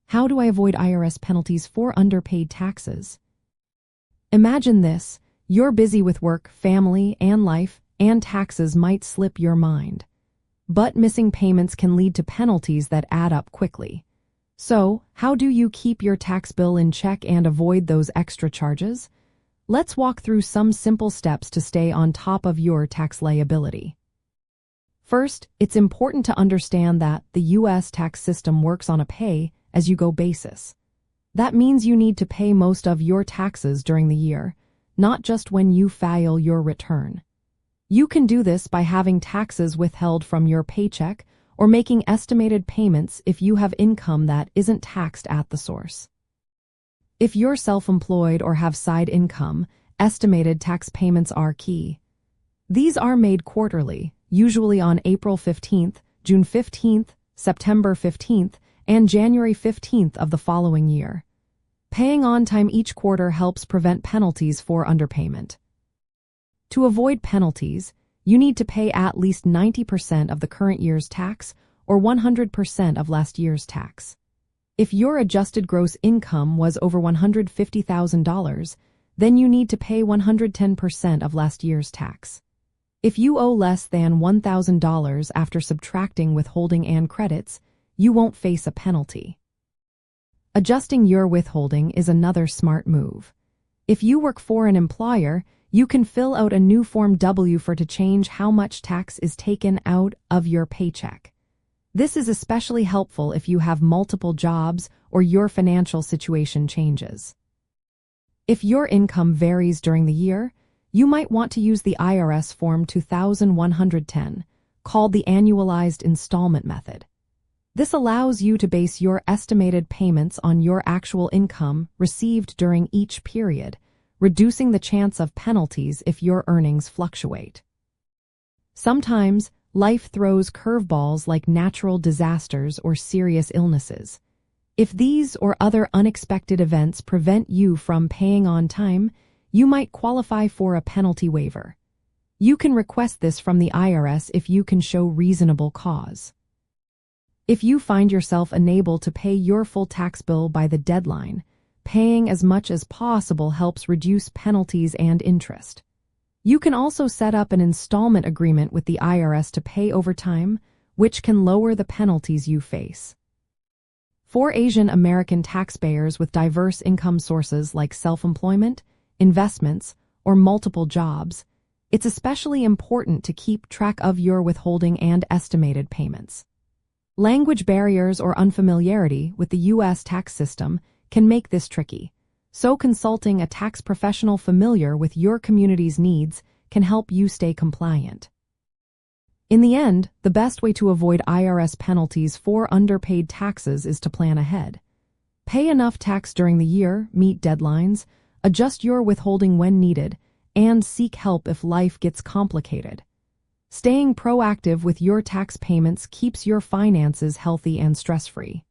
How do I avoid IRS penalties for underpaid taxes? Imagine this: you're busy with work, family, and life, and taxes might slip your mind. But missing payments can lead to penalties that add up quickly. So, how do you keep your tax bill in check and avoid those extra charges? Let's walk through some simple steps to stay on top of your tax liability. First, it's important to understand that the U.S. tax system works on a pay-as-you-go basis. That means you need to pay most of your taxes during the year, not just when you file your return. You can do this by having taxes withheld from your paycheck or making estimated payments if you have income that isn't taxed at the source. If you're self-employed or have side income, estimated tax payments are key. These are made quarterly, usually on April 15th, June 15th, September 15th, and January 15th of the following year. Paying on time each quarter helps prevent penalties for underpayment. To avoid penalties, you need to pay at least 90% of the current year's tax or 100% of last year's tax. If your adjusted gross income was over $150,000, then you need to pay 110% of last year's tax. If you owe less than $1,000 after subtracting withholding and credits, you won't face a penalty. Adjusting your withholding is another smart move. If you work for an employer, you can fill out a new Form W-4 to change how much tax is taken out of your paycheck. This is especially helpful if you have multiple jobs or your financial situation changes. If your income varies during the year, you might want to use the IRS Form 2110, called the Annualized Installment Method. This allows you to base your estimated payments on your actual income received during each period, reducing the chance of penalties if your earnings fluctuate. Sometimes, life throws curveballs like natural disasters or serious illnesses. If these or other unexpected events prevent you from paying on time, you might qualify for a penalty waiver. You can request this from the IRS if you can show reasonable cause. If you find yourself unable to pay your full tax bill by the deadline, paying as much as possible helps reduce penalties and interest. You can also set up an installment agreement with the IRS to pay over time, which can lower the penalties you face. For Asian American taxpayers with diverse income sources like self-employment, investments, or multiple jobs, it's especially important to keep track of your withholding and estimated payments. Language barriers or unfamiliarity with the U.S. tax system can make this tricky, so consulting a tax professional familiar with your community's needs can help you stay compliant. In the end, the best way to avoid IRS penalties for underpaid taxes is to plan ahead. Pay enough tax during the year, meet deadlines, adjust your withholding when needed, and seek help if life gets complicated. Staying proactive with your tax payments keeps your finances healthy and stress-free.